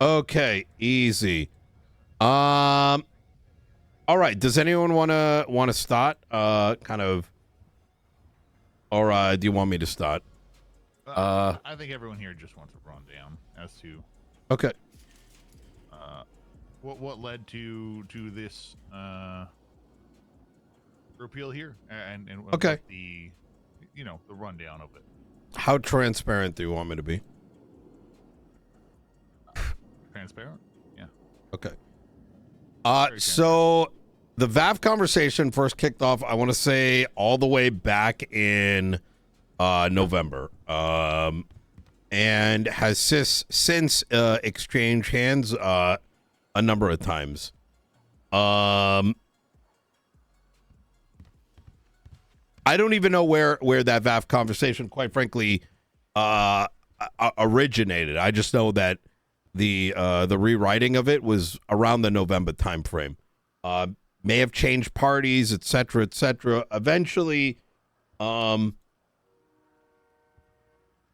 Okay, easy. All right. Does anyone wanna start? Kind of, or do you want me to start? I think everyone here just wants a rundown as to Okay. what led to this repeal here, and Okay. what the the rundown of it. How transparent do you want me to be? Transparent. Yeah. Okay. Very So the VAF conversation first kicked off, I want to say, all the way back in November. And has since exchanged hands a number of times. I don't even know where that VAF conversation, quite frankly, originated. I just know that the rewriting of it was around the November timeframe. May have changed parties, etc., etc. Eventually,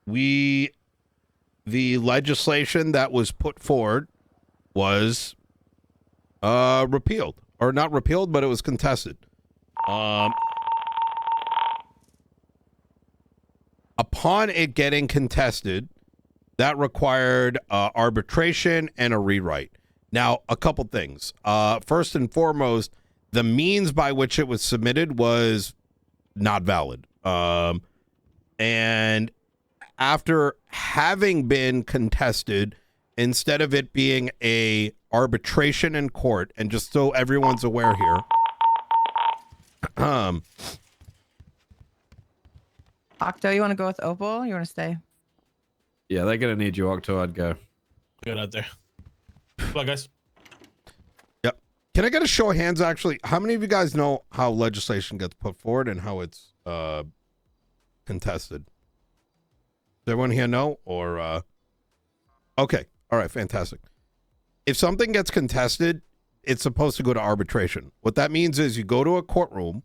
the legislation that was put forward was repealed, or not repealed, but it was contested. Upon it getting contested, that required arbitration and a rewrite. Now, a couple things. First and foremost, the means by which it was submitted was not valid. And after having been contested, instead of it being a arbitration in court, and just so everyone's aware here, Octo, you want to go with Opal? You want to stay? Yeah, they're gonna need you, Octo. I'd go. Good out there. Well, guys. Yep. Can I get a show of hands, actually? How many of you guys know how legislation gets put forward and how it's contested? Does everyone here know? Or, okay. All right, fantastic. If something gets contested, it's supposed to go to arbitration. What that means is you go to a courtroom,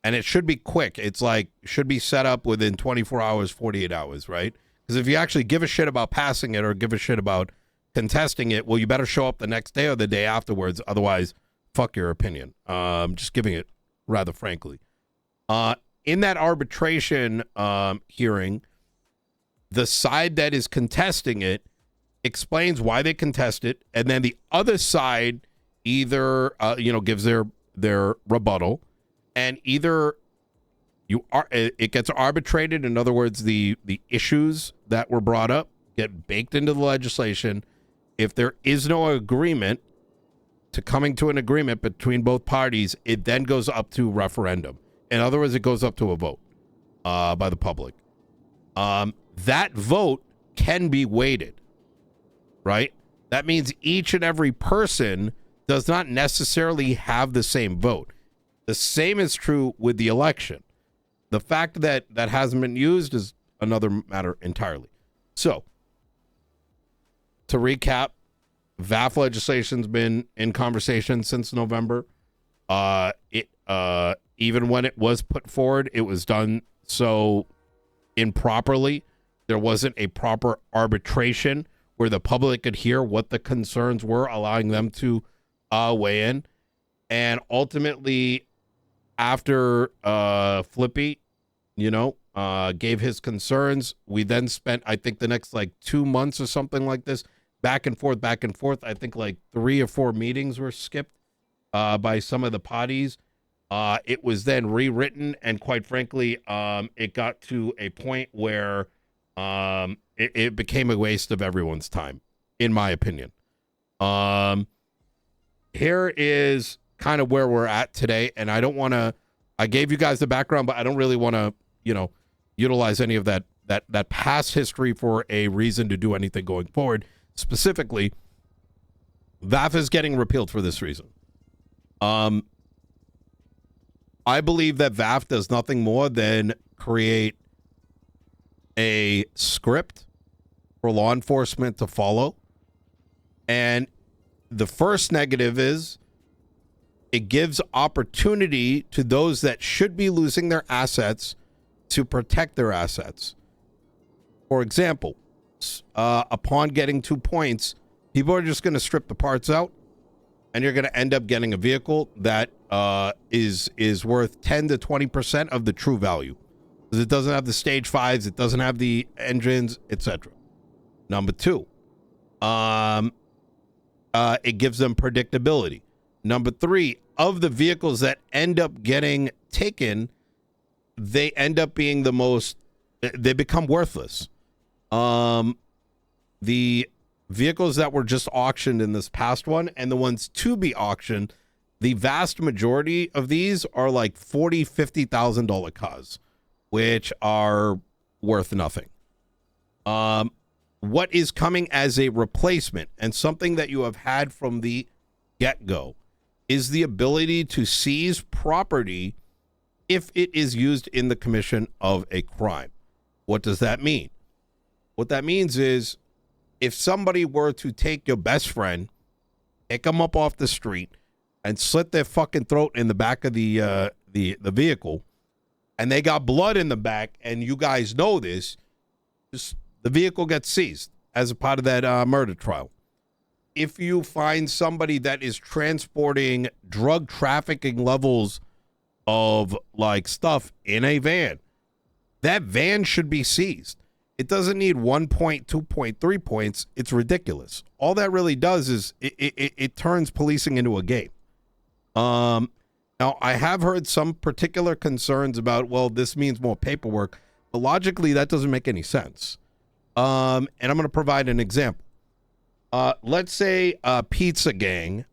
and it should be quick. It's like, should be set up within 24 hours, 48 hours, right? Because if you actually give a shit about passing it or give a shit about contesting it, well, you better show up the next day or the day afterwards. Otherwise, fuck your opinion. Just giving it rather frankly. In that arbitration hearing, the side that is contesting it explains why they contest it, and then the other side either gives their rebuttal, and either it gets arbitrated. In other words, the issues that were brought up get baked into the legislation. If there is no agreement to coming to an agreement between both parties, it then goes up to referendum. In other words, it goes up to a vote by the public. That vote can be weighted, right? That means each and every person does not necessarily have the same vote. The same is true with the election. The fact that that hasn't been used is another matter entirely. So, to recap, VAF legislation's been in conversation since November. Even when it was put forward, it was done so improperly. There wasn't a proper arbitration where the public could hear what the concerns were, allowing them to weigh in. And ultimately, after Flippy, gave his concerns, we then spent, I think, the next 2 months or something like this, back and forth. I think 3 or 4 meetings were skipped by some of the parties. It was then rewritten, and quite frankly, it got to a point where it became a waste of everyone's time, in my opinion. Here is kind of where we're at today, and I gave you guys the background, but I don't really want to, utilize any of that past history for a reason to do anything going forward. Specifically, VAF is getting repealed for this reason. I believe that VAF does nothing more than create a script for law enforcement to follow. And the first negative is it gives opportunity to those that should be losing their assets to protect their assets. For example, upon getting 2 points, People are just going to strip the parts out, and you're going to end up getting a vehicle that is worth 10 to 20% of the true value, because it doesn't have the stage 5s, it doesn't have the engines, etc. Number 2, it gives them predictability. Number 3, of the vehicles that end up getting taken, they end up being the most, they become worthless. The vehicles that were just auctioned in this past one and the ones to be auctioned, the vast majority of these are like $40,000-$50,000 cars, which are worth nothing. What is coming as a replacement and something that you have had from the get-go is the ability to seize property if it is used in the commission of a crime. What does that mean? What that means is, if somebody were to take your best friend, pick them up off the street, and slit their fucking throat in the back of the vehicle, and they got blood in the back, and you guys know this, the vehicle gets seized as a part of that murder trial. If you find somebody that is transporting drug trafficking levels of like stuff in a van, that van should be seized. It doesn't need 1 point, 2 point, 3 points. It's ridiculous. All that really does is it turns policing into a game. Now, I have heard some particular concerns about, well, this means more paperwork, but logically that doesn't make any sense. And I'm going to provide an example. Let's say a pizza gang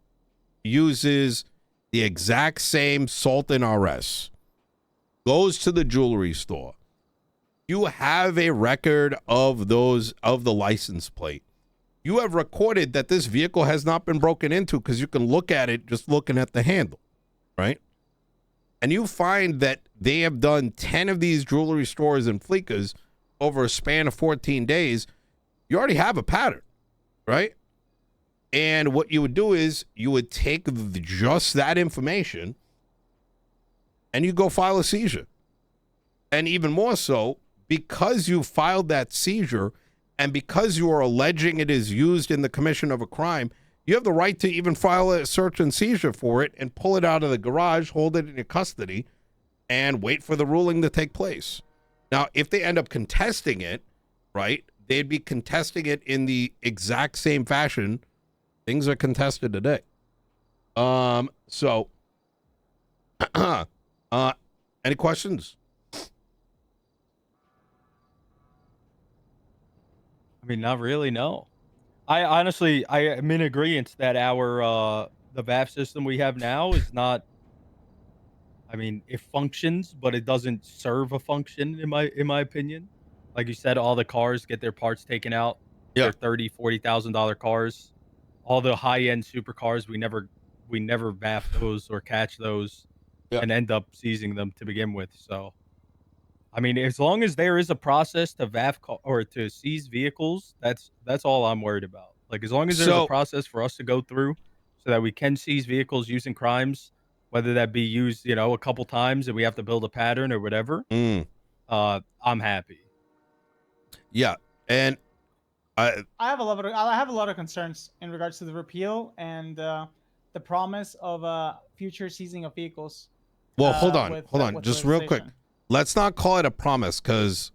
uses the exact same Sultan RS, goes to the jewelry store. You have a record of those, of the license plate. You have recorded that this vehicle has not been broken into because you can look at it just looking at the handle, right? And you find that they have done 10 of these jewelry stores and fleekas over a span of 14 days. You already have a pattern, right? And what you would do is you would take just that information and you go file a seizure. And even more so, because you filed that seizure and because you are alleging it is used in the commission of a crime, you have the right to even file a search and seizure for it and pull it out of the garage, hold it in your custody, and wait for the ruling to take place. Now, if they end up contesting it, right, they'd be contesting it in the exact same fashion things are contested today. So, any questions? I mean, not really, no. I honestly, I am in agreement that our the VAF system we have now is not. I mean, it functions, but it doesn't serve a function in my opinion. Like you said, all the cars get their parts taken out. Yeah. They're $30,000-$40,000 cars. All the high-end supercars, we never VAF those or catch those, and end up seizing them to begin with. So, I mean, as long as there is a process to VAF or to seize vehicles, that's all I'm worried about. Like, as long as there's a process for us to go through so that we can seize vehicles used in crimes, whether that be used, a couple times and we have to build a pattern or whatever, I'm happy. Yeah. And I have a lot of concerns in regards to the repeal and the promise of future seizing of vehicles. Well, hold on. Just real quick. Let's not call it a promise, because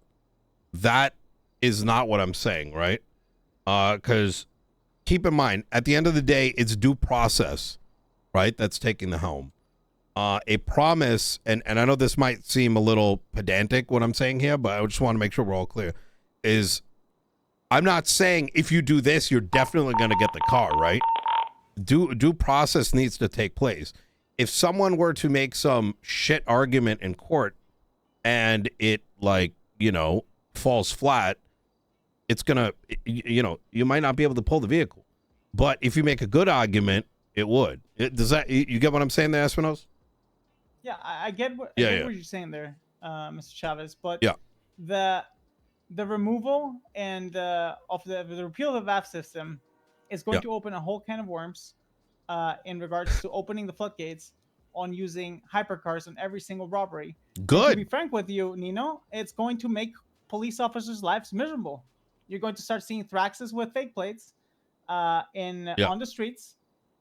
that is not what I'm saying, right? Because keep in mind, at the end of the day, it's due process, right? That's taking the helm. A promise, and I know this might seem a little pedantic what I'm saying here, but I just want to make sure we're all clear, is I'm not saying if you do this, you're definitely going to get the car, right? Due process needs to take place. If someone were to make some shit argument in court and it, falls flat, it's gonna, you might not be able to pull the vehicle. But if you make a good argument, it would. Does that, you get what I'm saying there, Espinos? Yeah, I get what what you're saying there, Mr. Chavez. But the removal and of the repeal of the VAF system is going to open a whole can of worms in regards to opening the floodgates on using hypercars on every single robbery. Good. And to be frank with you, Nino, it's going to make police officers' lives miserable. You're going to start seeing Thraxes with fake plates, on the streets.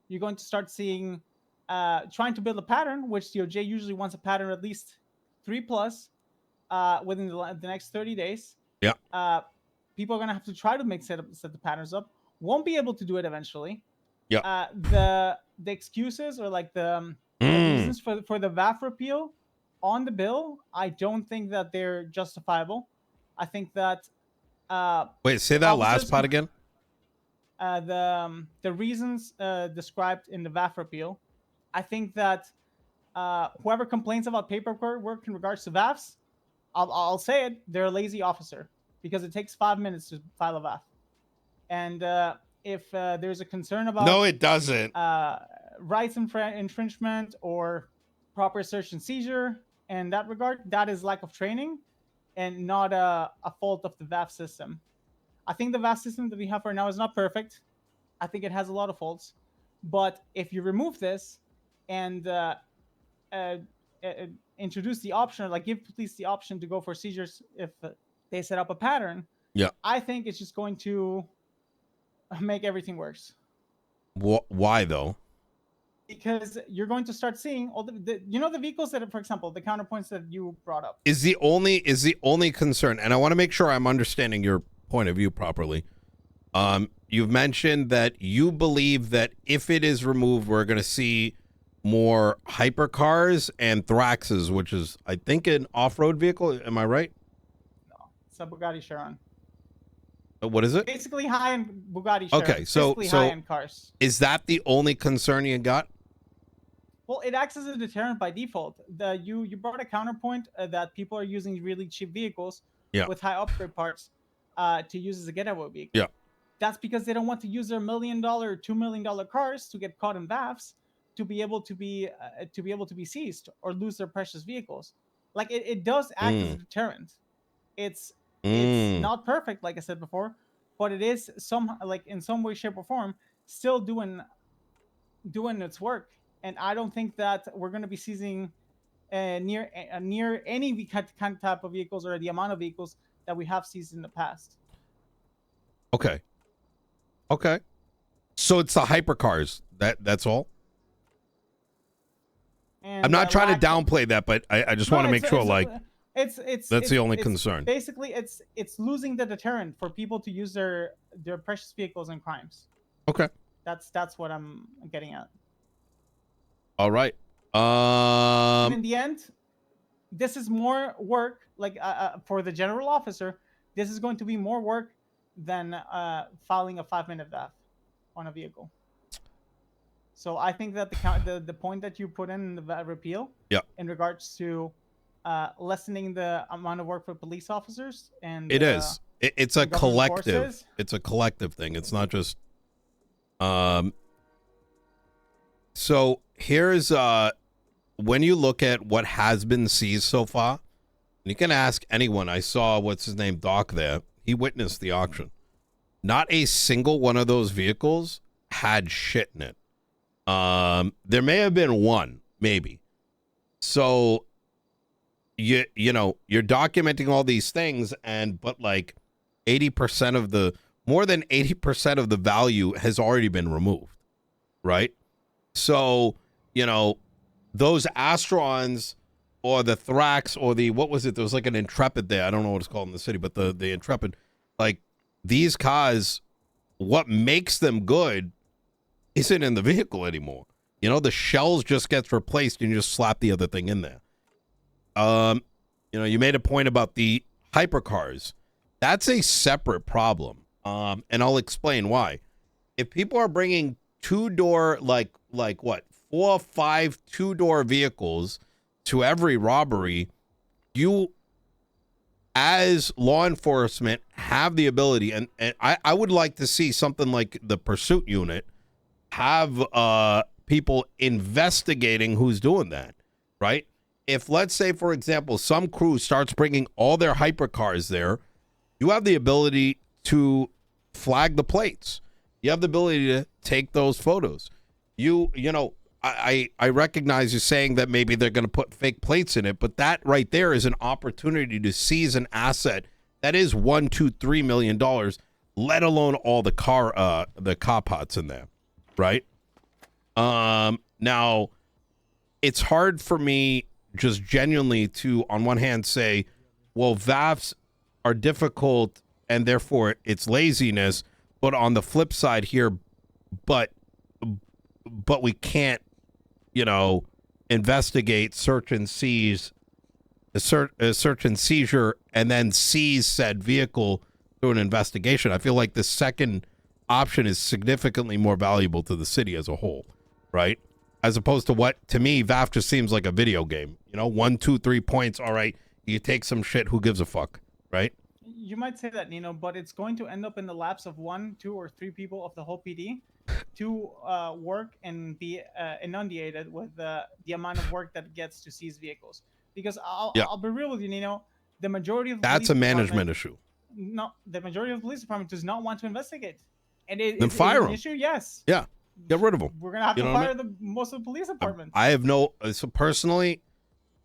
You're going to start seeing trying to build a pattern, which DOJ usually wants a pattern at least 3+ within the next 30 days. Yeah. People are going to have to try to set the patterns up. Won't be able to do it eventually. Yeah. The excuses or like the reasons for the VAF repeal on the bill, I don't think that they're justifiable. I think that wait, say that last part again. The reasons described in the VAF repeal, I think that whoever complains about paperwork in regards to VAFs, I'll say it, they're a lazy officer because it takes 5 minutes to file a VAF. And if there's a concern about no, it doesn't. Rights infringement or proper search and seizure, in that regard, that is lack of training and not a fault of the VAF system. I think the VAF system that we have right now is not perfect. I think it has a lot of faults. But if you remove this and introduce the option, like give police the option to go for seizures if they set up a pattern, I think it's just going to make everything worse. Why though? Because you're going to start seeing all the vehicles that, for example, the counterpoints that you brought up is the only concern, and I want to make sure I'm understanding your point of view properly. You've mentioned that you believe that if it is removed, we're going to see more hypercars and Thraxes, which is, I think, an off-road vehicle. Am I right? No, it's a Bugatti Chiron. What is it? Basically high-end Bugatti Chiron. Okay, so high-end cars. Is that the only concern you got? Well, it acts as a deterrent by default. You brought a counterpoint that people are using really cheap vehicles with high upgrade parts to use as a getaway vehicle. Yeah. That's because they don't want to use their $1 million, $2 million cars to get caught in VAFs to be able to be seized or lose their precious vehicles. Like it does act as a deterrent. It's not perfect, like I said before, but it is in some way, shape, or form still doing its work. And I don't think that we're going to be seizing near any kind of type of vehicles or the amount of vehicles that we have seized in the past. Okay. So it's the hypercars. That's all. And I'm not trying to downplay that, but I just want to make sure, it's that's the only concern. Basically, it's losing the deterrent for people to use their precious vehicles in crimes. Okay. That's what I'm getting at. All right. And in the end, this is more work. Like for the general officer, this is going to be more work than filing a 5-minute VAF on a vehicle. So I think that the point that you put in the repeal, in regards to lessening the amount of work for police officers, and it's a collective. Forces. It's a collective thing. It's not just. So here's when you look at what has been seized so far, you can ask anyone. I saw what's his name, Doc there. He witnessed the auction. Not a single one of those vehicles had shit in it. There may have been one, maybe. So you're documenting all these things, but like 80% of more than 80% of the value has already been removed, right? So, those Astrons or the Thrax or what was it? There was like an Intrepid there. I don't know what it's called in the city, but the Intrepid, like these cars, what makes them good isn't in the vehicle anymore. The shells just gets replaced and you just slap the other thing in there. You made a point about the hypercars. That's a separate problem. And I'll explain why. If people are bringing two-door, like what, 4 or 5 two-door vehicles to every robbery, you, as law enforcement, have the ability, and I would like to see something like the pursuit unit have people investigating who's doing that, right? If, let's say, for example, some crew starts bringing all their hypercars there, you have the ability to flag the plates. You have the ability to take those photos. I recognize you saying that maybe they're going to put fake plates in it, but that right there is an opportunity to seize an asset that is $1, $2, $3 million let alone all the car pots in there, right? Now, it's hard for me just genuinely to, on one hand, say, well, VAFs are difficult and therefore it's laziness, but on the flip side here, but we can't, investigate, search and seize, search and seizure, and then seize said vehicle through an investigation. I feel like the second option is significantly more valuable to the city as a whole, right? As opposed to what, to me, VAF just seems like a video game. 1, 2, 3 points. All right, you take some shit. Who gives a fuck, right? You might say that, Nino, but it's going to end up in the laps of 1, 2, or 3 people of the whole PD to work and be inundated with the amount of work that gets to seize vehicles. Because I'll be real with you, Nino, the majority of the that's a management issue. No, the majority of the police department does not want to investigate. And then fire them. An issue, yes. Yeah, get rid of them. We're gonna have to fire most of the police departments. I have no. So personally,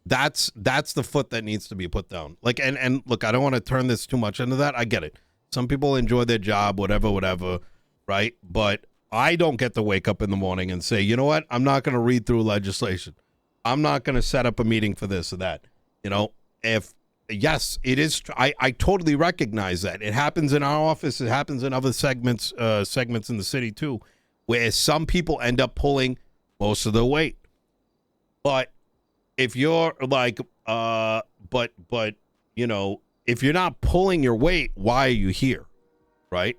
that's the foot that needs to be put down. Like, and look, I don't want to turn this too much into that. I get it. Some people enjoy their job, whatever, right? But I don't get to wake up in the morning and say, you know what? I'm not going to read through legislation. I'm not going to set up a meeting for this or that. Yes, it is. I totally recognize that. It happens in our office. It happens in other segments in the city too, where some people end up pulling most of the weight. But if you're like, if you're not pulling your weight, why are you here, right?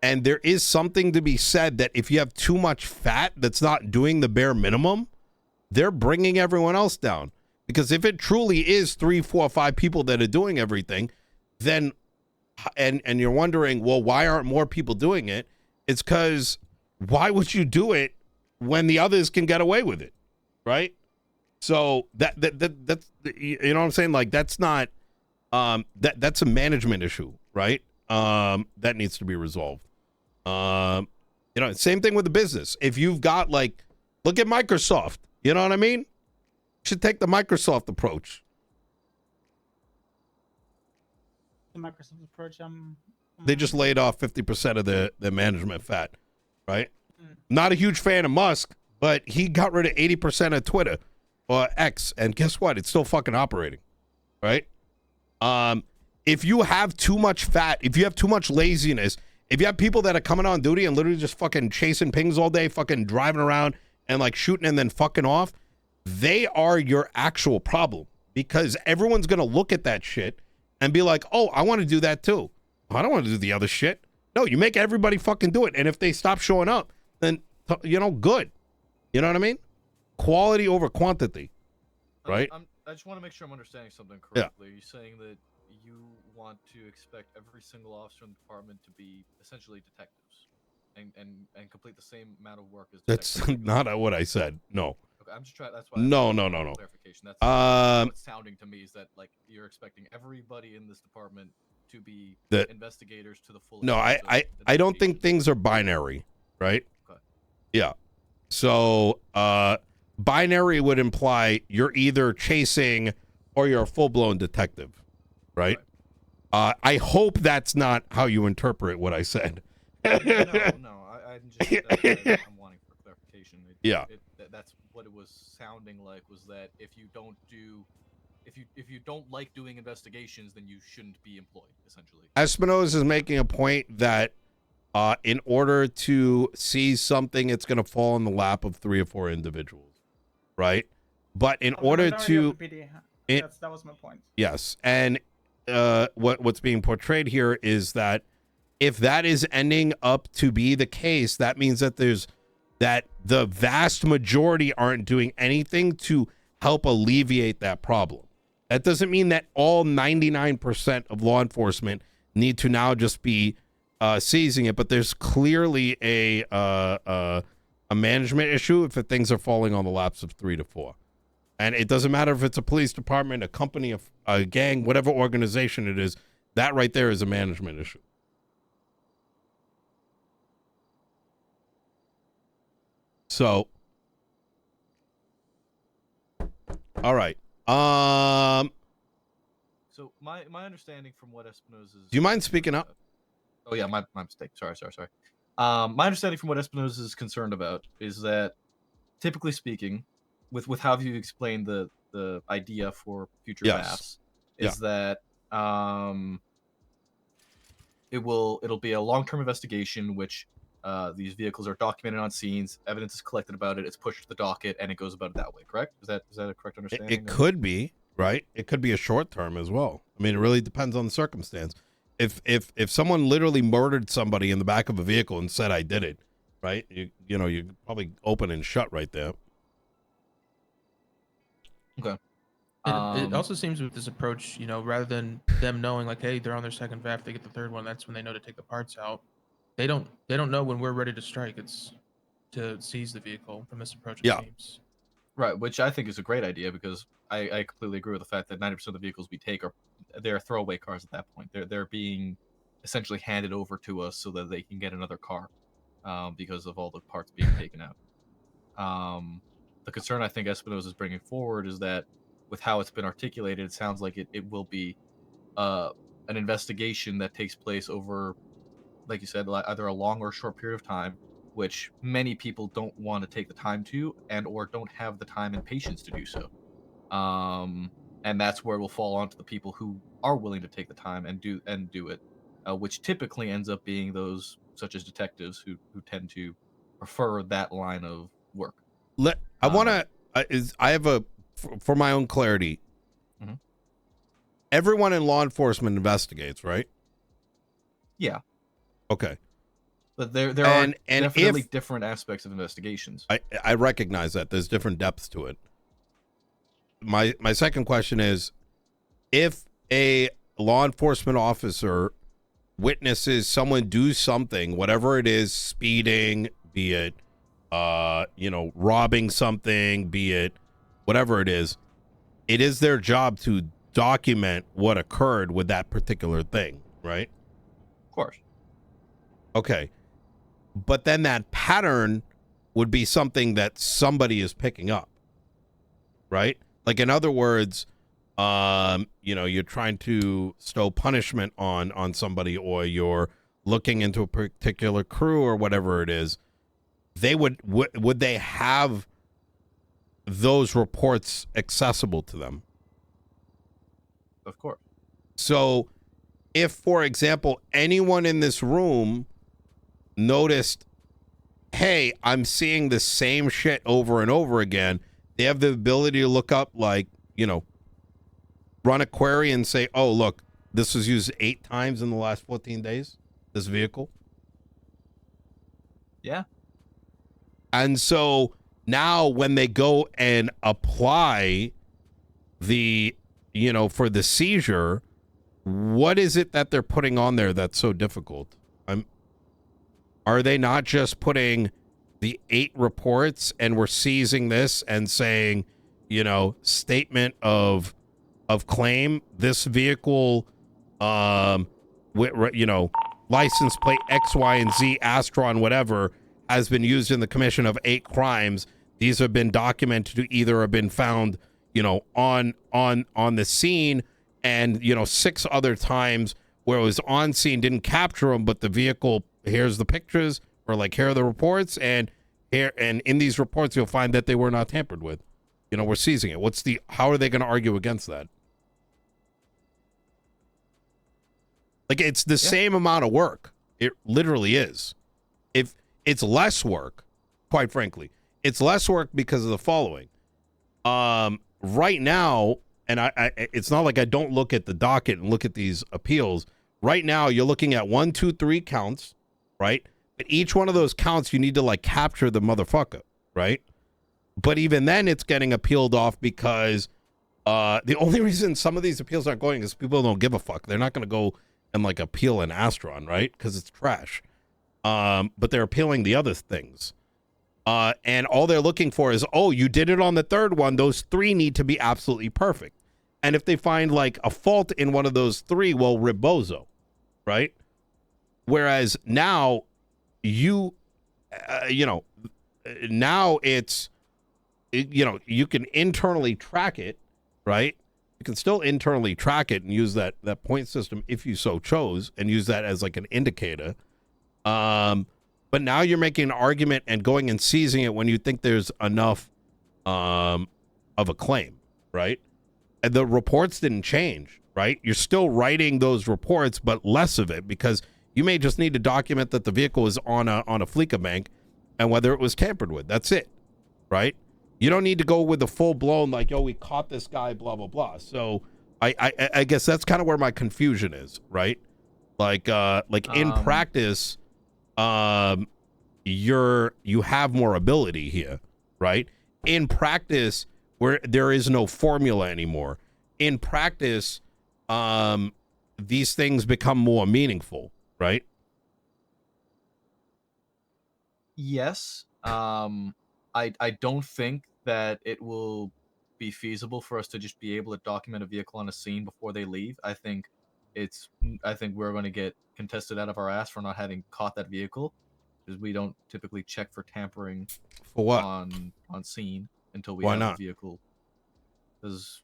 And there is something to be said that if you have too much fat that's not doing the bare minimum, they're bringing everyone else down. Because if it truly is 3, 4, 5 people that are doing everything, then, and you're wondering, well, why aren't more people doing it? It's because why would you do it when the others can get away with it, right? So that's, you know what I'm saying? Like, that's not, that's a management issue, right? That needs to be resolved. Same thing with the business. If you've got, like, look at Microsoft, you know what I mean? Should take the Microsoft approach. The Microsoft approach. They just laid off 50% of their management fat, right? Not a huge fan of Musk, but he got rid of 80% of Twitter or X, and guess what? It's still fucking operating, right? If you have too much fat, if you have too much laziness, if you have people that are coming on duty and literally just fucking chasing pings all day, fucking driving around and like shooting and then fucking off, they are your actual problem, because everyone's going to look at that shit and be like, oh, I want to do that too. I don't want to do the other shit. No, you make everybody fucking do it. And if they stop showing up, then, good. You know what I mean? Quality over quantity, right? I just want to make sure I'm understanding something correctly. Yeah. You're saying that you want to expect every single officer in the department to be essentially detectives and complete the same amount of work as detectives. That's not what I said. No. I'm just trying. That's why. No. Clarification. That's what's sounding to me is that like you're expecting everybody in this department to be investigators to the full. No, I don't think things are binary, right? Okay. Yeah. So binary would imply you're either chasing or you're a full blown detective, right? I hope that's not how you interpret what I said. No. I'm wanting for clarification. That's what it was sounding like, was that if you don't like doing investigations, then you shouldn't be employed, essentially. Espinosa is making a point that in order to seize something, it's going to fall in the lap of 3 or 4 individuals, right? But in order to... that was my point. Yes, and what's being portrayed here is that if that is ending up to be the case, that means that the vast majority aren't doing anything to help alleviate that problem. That doesn't mean that all 99% of law enforcement need to now just be seizing it, but there's clearly a management issue if things are falling on the laps of 3 to 4. And it doesn't matter if it's a police department, a company, a gang, whatever organization it is, that right there is a management issue. So, all right. So my understanding from what Espinosa's... Do you mind speaking up? Oh yeah, my mistake. Sorry. My understanding from what Espinosa is concerned about is that, typically speaking, with how you explained the idea for future VAFs, is that it'll be a long-term investigation, which these vehicles are documented on scenes, evidence is collected about it, it's pushed to the docket, and it goes about it that way. Correct? Is that a correct understanding? It could be, right? It could be a short term as well. I mean, it really depends on the circumstance. If someone literally murdered somebody in the back of a vehicle and said I did it, right? You know, you probably open and shut right there. Okay. It also seems with this approach, you know, rather than them knowing like, hey, they're on their second VAF, they get the third one, that's when they know to take the parts out. They don't know when we're ready to strike. It's to seize the vehicle from this approach. It seems. Right, which I think is a great idea, because I completely agree with the fact that 90% of the vehicles we take they're throwaway cars at that point. They're being essentially handed over to us so that they can get another car, because of all the parts being taken out. The concern I think Espinosa is bringing forward is that, with how it's been articulated, it sounds like it will be an investigation that takes place over, like you said, either a long or short period of time, which many people don't want to take the time to, and or don't have the time and patience to do so. And that's where it will fall onto the people who are willing to take the time and do it, which typically ends up being those such as detectives who tend to prefer that line of work. I want to I have a for my own clarity. Mhm. Everyone in law enforcement investigates, right? Yeah. Okay. But there are definitely different aspects of investigations. I recognize that there's different depths to it. My second question is, if a law enforcement officer witnesses someone do something, whatever it is, speeding, be it robbing something, be it whatever it is their job to document what occurred with that particular thing, right? Of course. Okay. But then that pattern would be something that somebody is picking up, right? Like, in other words, you're trying to stow punishment on somebody, or you're looking into a particular crew or whatever it is. They would they have those reports accessible to them? Of course. So if, for example, anyone in this room noticed, hey, I'm seeing the same shit over and over again, they have the ability to look up, like, run a query and say, oh, look, this was used 8 times in the last 14 days, this vehicle. Yeah. And so now when they go and apply the, for the seizure, what is it that they're putting on there that's so difficult? Are they not just putting the 8 reports and we're seizing this and saying, statement of claim, this vehicle, license plate X, Y, and Z, Astron, whatever, has been used in the commission of 8 crimes. These have been documented to either have been found, on the scene, and 6 other times where it was on scene, didn't capture them, but the vehicle, here's the pictures, or like, here are the reports, and in these reports you'll find that they were not tampered with. We're seizing it. How are they going to argue against that? Like, it's the same amount of work. It literally is. If it's less work, quite frankly, it's less work because of the following. Right now, and I it's not like I don't look at the docket and look at these appeals. Right now, you're looking at 1, 2, 3 counts, right? But each one of those counts, you need to, like, capture the motherfucker, right? But even then, it's getting appealed off because the only reason some of these appeals aren't going is people don't give a fuck. They're not going to go and, like, appeal an Astron, right? Because it's trash. But they're appealing the other things. And all they're looking for is, oh, you did it on the 3rd one. Those 3 need to be absolutely perfect. And if they find, like, a fault in one of those 3, well, rebozo, right? Whereas now, now it's, you can internally track it, right? You can still internally track it and use that point system if you so chose, and use that as like an indicator. But now you're making an argument and going and seizing it when you think there's enough of a claim, right? And the reports didn't change, right? You're still writing those reports, but less of it, because you may just need to document that the vehicle is on a Fleeca bank and whether it was tampered with. That's it, right? You don't need to go with the full blown like, yo, we caught this guy, blah blah blah. So I guess that's kind of where my confusion is, right? Like in practice, you have more ability here, right? In practice, where there is no formula anymore. In practice, these things become more meaningful, right? Yes. I don't think that it will be feasible for us to just be able to document a vehicle on a scene before they leave. I think we're going to get contested out of our ass for not having caught that vehicle, because we don't typically check for tampering For what? on scene until we Why have not? the vehicle, because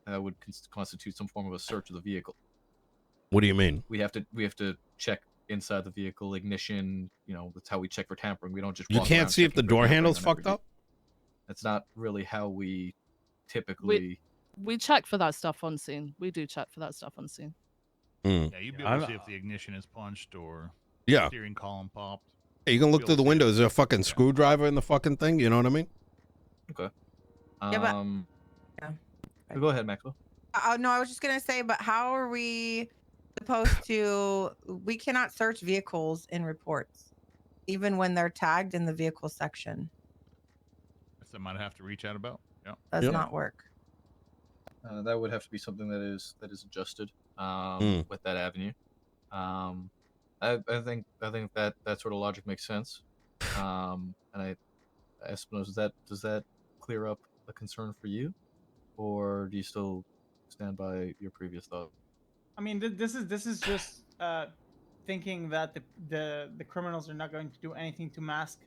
that would constitute some form of a search of the vehicle. What do you mean? We have to check inside the vehicle, ignition. You know, that's how we check for tampering. We don't just You walk can't around see if the checking for door tampering handle's on fucked every up? That's not really how we typically. We check for that stuff on scene. We do check for that stuff on scene. Mm. Yeah, you'd be able to see if the ignition is punched or Yeah. steering column popped. Hey, you can look Be through able the to see window. it. Is there a fucking screwdriver in the fucking thing? You know what I mean? Okay. Yeah, but- Yeah. Go ahead, Maxwell. No, I was just gonna say, but how are we supposed to? We cannot search vehicles in reports, even when they're tagged in the vehicle section. That might have to reach out about. Yeah. Does not work. That would have to be something that is adjusted with that avenue. I think that sort of logic makes sense. And I suppose does that clear up a concern for you, or do you still stand by your previous thought? I mean, this is just thinking that the criminals are not going to do anything to mask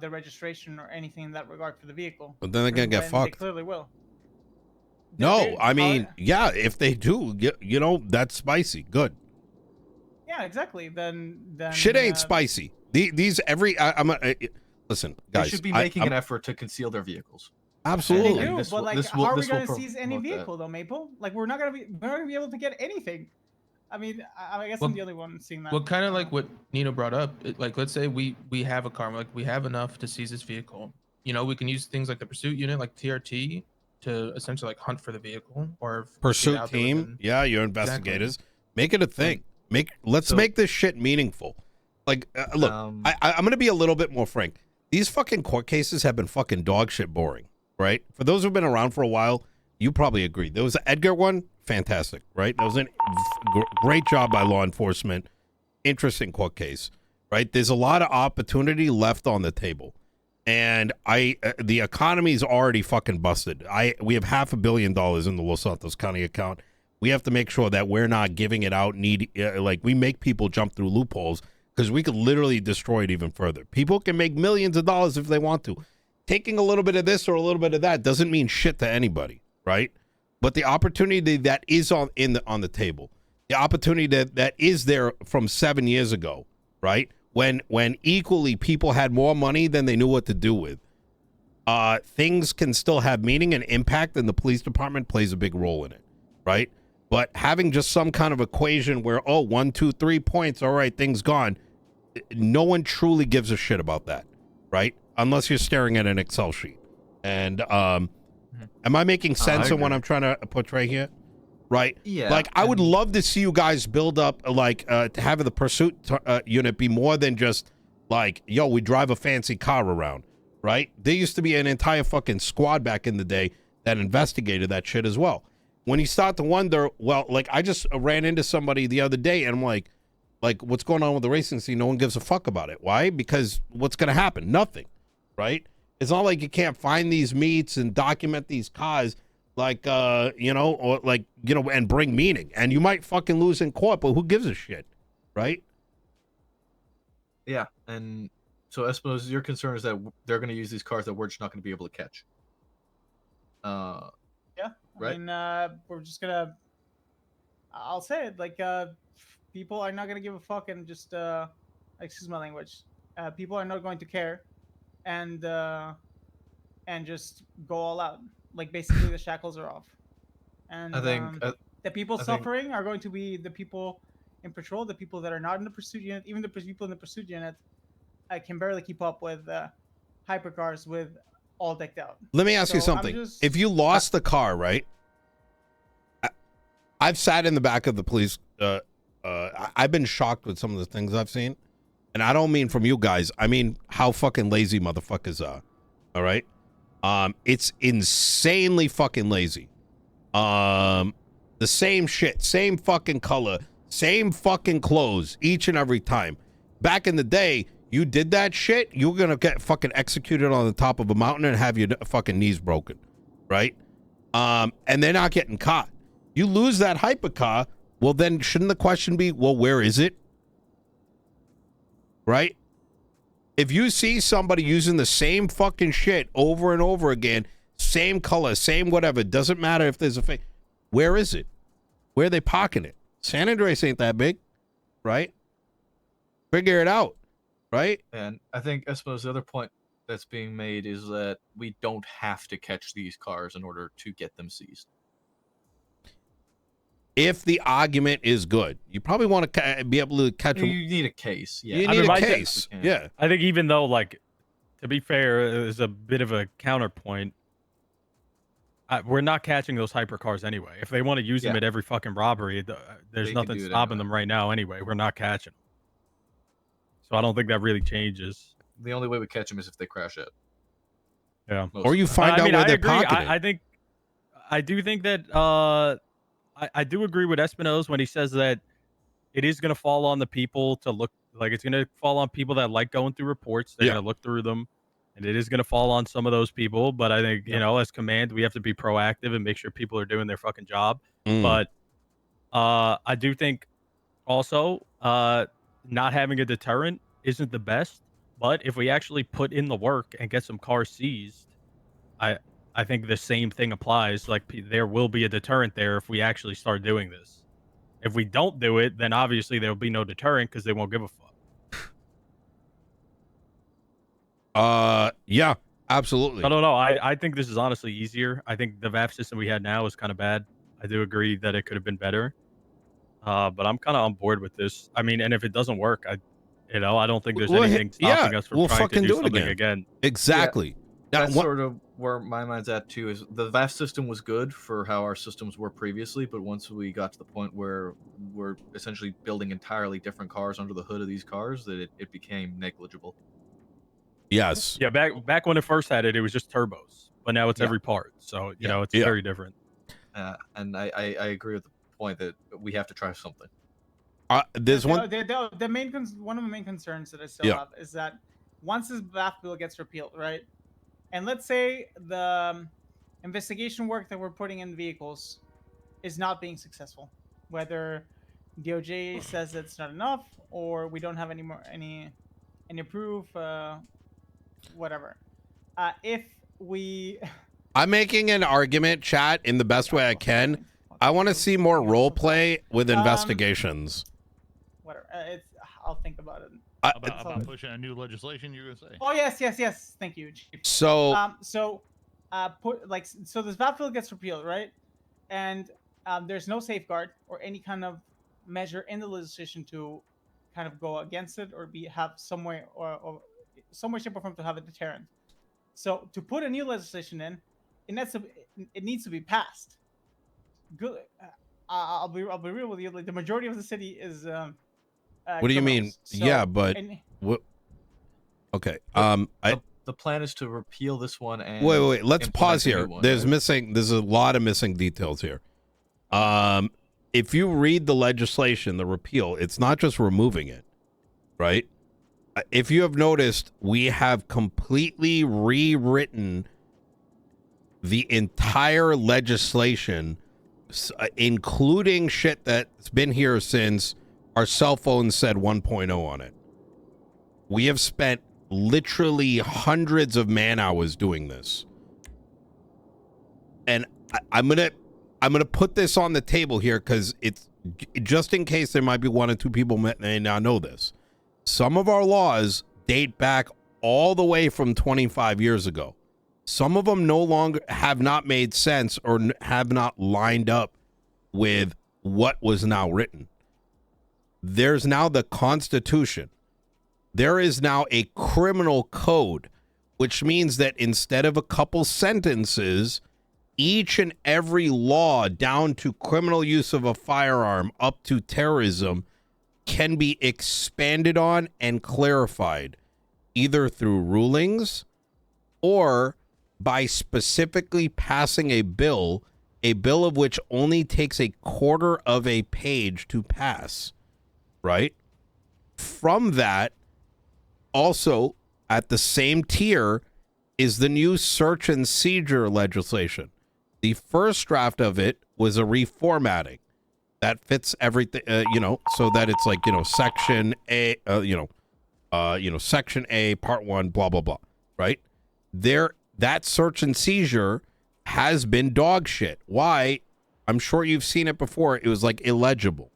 the registration or anything in that regard for the vehicle. But then they're gonna get When fucked. They clearly will. No, I mean, yeah, if they do, you know, that's spicy. Good. Yeah, exactly. Then Shit ain't spicy. These listen, guys. They should be making an effort to conceal their vehicles. Absolutely. They do, but like, how are we going to seize any vehicle though, Maple? Like, we're not going to be able to get anything. I mean, I guess I'm the only one seeing that. Well, kind of like what Nino brought up. Like, let's say we have a car, like we have enough to seize this vehicle. You know, we can use things like the pursuit unit, like TRT, to essentially like hunt for the vehicle or pursuit team. Yeah, your investigators. Exactly. Make it a thing. Let's make this shit meaningful. Like, look, I'm gonna be a little bit more frank. These fucking court cases have been fucking dog shit boring, right? For those who've been around for a while, you probably agree. There was the Edgar one, fantastic, right? That was a great job by law enforcement. Interesting court case, right? There's a lot of opportunity left on the table. And the economy's already fucking busted. We have $500 million in the Los Santos County account. We have to make sure that we're not giving it out. Like, we make people jump through loopholes, because we could literally destroy it even further. People can make millions of dollars if they want to. Taking a little bit of this or a little bit of that doesn't mean shit to anybody, right? But the opportunity that is on the table, the opportunity that is there from 7 years ago, right? When equally people had more money than they knew what to do with, things can still have meaning and impact, and the police department plays a big role in it, right? But having just some kind of equation where, 1, 2, 3 points, all right, things gone, no one truly gives a shit about that, right? Unless you're staring at an Excel sheet. And am I making sense in what I'm trying to portray here? Right? Yeah. Like, I would love to see you guys build up, like, to have the pursuit unit be more than just, like, yo, we drive a fancy car around, right? There used to be an entire fucking squad back in the day that investigated that shit as well. When you start to wonder, well, like, I just ran into somebody the other day, and I'm like, what's going on with the racing scene? No one gives a fuck about it. Why? Because what's going to happen? Nothing, right? It's not like you can't find these meets and document these cars, like, you know, or like, you know, and bring meaning. And you might fucking lose in court, but who gives a shit, right? Yeah, and so I suppose your concern is that they're going to use these cars that we're just not going to be able to catch. Yeah, Right. I mean, we're just gonna. I'll say it like people are not gonna give a fuck and just excuse my language. People are not going to care, and just go all out. Like basically, the shackles are off, and I think the people I think- suffering are going to be the people in patrol, the people that are not in the pursuit unit. Even the people in the pursuit unit can barely keep up with hypercars with all decked out. Let me ask you So I'm something. just- If you lost the car, right? I've sat in the back of the police. I've been shocked with some of the things I've seen. And I don't mean from you guys. I mean how fucking lazy motherfuckers are. All right? It's insanely fucking lazy. The same shit, same fucking color, same fucking clothes each and every time. Back in the day, you did that shit, you're gonna get fucking executed on the top of a mountain and have your fucking knees broken, right? And they're not getting caught. You lose that hypercar, well then shouldn't the question be, well, where is it? Right? If you see somebody using the same fucking shit over and over again, same color, same whatever, doesn't matter if there's a fake, where is it? Where are they parking it? San Andreas ain't that big, right? Figure it out, right? And I suppose the other point that's being made is that we don't have to catch these cars in order to get them seized. If the argument is good, you probably want to be able to catch them. You need a case. Yeah. You need a case. Yeah. I think even though, like, to be fair, there's a bit of a counterpoint. We're not catching those hypercars anyway. If they want to use them at every fucking robbery, there's They can nothing do it stopping anyway. them right now anyway. We're not catching them. So I don't think that really changes. The only way we catch them is if they crash it. Yeah. Most Or you of the find I out mean, where I they're agree. parking it. I do think that I do agree with Espinosa when he says that it is going to fall on the people to look, like it's going to fall on people that like going through reports. They're going to look through them, and it is going to fall on some of those people. But I think, you know, as command, we have to be proactive and make sure people are doing their fucking job. But I do think also not having a deterrent isn't the best. But if we actually put in the work and get some cars seized, I think the same thing applies. Like, there will be a deterrent there if we actually start doing this. If we don't do it, then obviously there will be no deterrent because they won't give a fuck. Yeah, absolutely. I don't know. I think this is honestly easier. I think the VAF system we had now is kind of bad. I do agree that it could have been better. But I'm kind of on board with this. I mean, and if it doesn't work, I don't think there's anything stopping us from trying to do something again. Exactly. Yeah, that's sort of where my mind's at too. Is the VAF system was good for how our systems were previously, but once we got to the point where we're essentially building entirely different cars under the hood of these cars, that it became negligible. Yes. Yeah, back when it first had it, it was just turbos, but now it's every part. So you know, it's very different. And I agree with the point that we have to try something. There's one. The main one of the main concerns that I still have is that once this VAF bill gets repealed, right? And let's say the investigation work that we're putting in vehicles is not being successful, whether DOJ says it's not enough or we don't have any proof, whatever. If we, I'm making an argument, chat, in the best way I can. I want to see more role play with investigations. Whatever. I'll think about it. About pushing a new legislation, you're gonna say? Oh yes. Thank you, Chief. So this VAP bill gets repealed, right? And there's no safeguard or any kind of measure in the legislation to kind of go against it or have some way or some way, shape, or form to have a deterrent. So to put a new legislation in, it needs to be passed. Good. I'll be real with you. Like the majority of the city is. What do you mean? So, yeah, but what? Okay. The plan is to repeal this one and wait. Let's pause here. There's a lot of missing details here. If you read the legislation, the repeal, it's not just removing it, right? If you have noticed, we have completely rewritten the entire legislation, including shit that's been here since our cell phone said 1.0 on it. We have spent literally hundreds of man hours doing this. And I'm gonna put this on the table here because it's just in case there might be one or two people may not know this. Some of our laws date back all the way from 25 years ago. Some of them no longer have not made sense or have not lined up with what was now written. There's now the Constitution. There is now a criminal code, which means that instead of a couple sentences, each and every law down to criminal use of a firearm up to terrorism can be expanded on and clarified, either through rulings or by specifically passing a bill of which only takes a quarter of a page to pass, right? From that, also at the same tier is the new search and seizure legislation. The first draft of it was a reformatting that fits everything, so that it's like, section A, section A, part 1, blah, blah, blah, right? That search and seizure has been dog shit. Why? I'm sure you've seen it before. It was like illegible.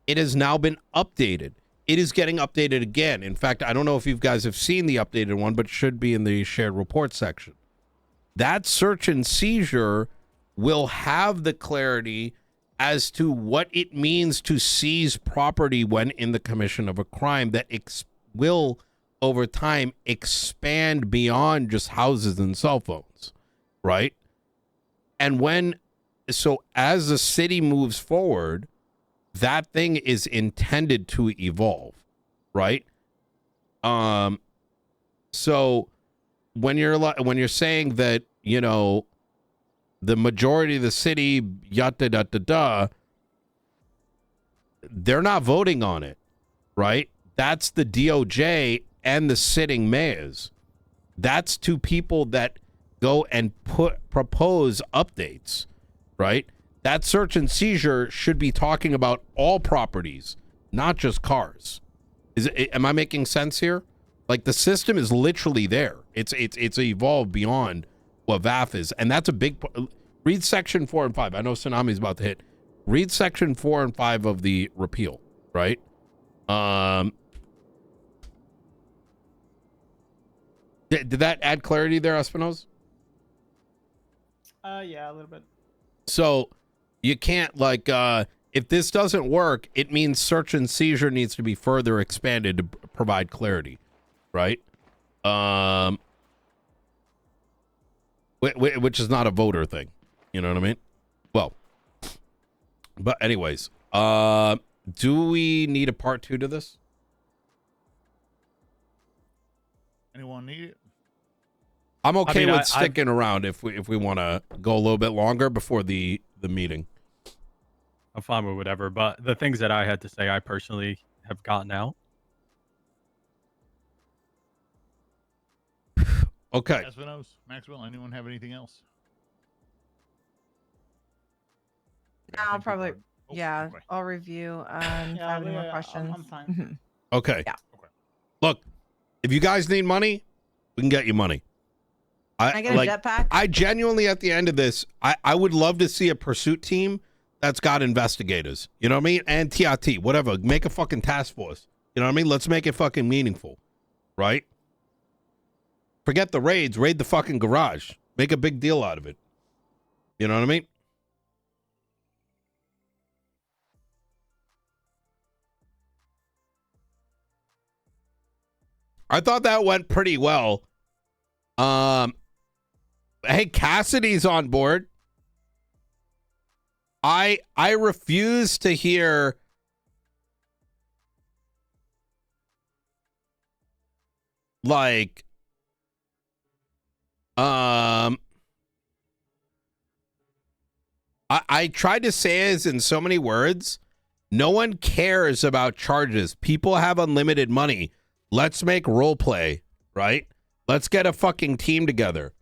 It has now been updated. It is getting updated again. In fact, I don't know if you guys have seen the updated one, but it should be in the shared report section. That search and seizure will have the clarity as to what it means to seize property when in the commission of a crime that will, over time, expand beyond just houses and cell phones, right? And so as the city moves forward, that thing is intended to evolve, right? So when you're saying that, the majority of the city, yada da da da, they're not voting on it, right? That's the DOJ and the sitting mayors. That's two people that go and propose updates, right? That search and seizure should be talking about all properties, not just cars. Am I making sense here? Like, the system is literally there. It's evolved beyond what VAF is, and that's a big read section 4 and 5. I know Tsunami's about to hit. Read section 4 and 5 of the repeal, right? Did that add clarity there, Espinosa? Yeah, a little bit. So you can't, if this doesn't work, it means search and seizure needs to be further expanded to provide clarity, right? Which is not a voter thing. You know what I mean? Well, but anyways, do we need a part 2 to this? Anyone need it? I'm okay with sticking around if we want to go a little bit longer before the meeting. I'm fine with whatever, but the things that I had to say, I personally have gotten out. Okay. Espinosa, Maxwell, anyone have anything else? No, I'll probably, I'll review if I have any more questions. I'm fine. Okay. Yeah. Look, if you guys need money, we can get you money. Can I get a jetpack? I genuinely, at the end of this, I would love to see a pursuit team that's got investigators. You know what I mean? And TRT, whatever. Make a fucking task force. You know what I mean? Let's make it fucking meaningful. Right? Forget the raids. Raid the fucking garage. Make a big deal out of it. You know what I mean? I thought that went pretty well. Hey, Cassidy's on board. I refuse to hear I tried to say this in so many words. No one cares about charges. People have unlimited money. Let's make role play, right? Let's get a fucking team together.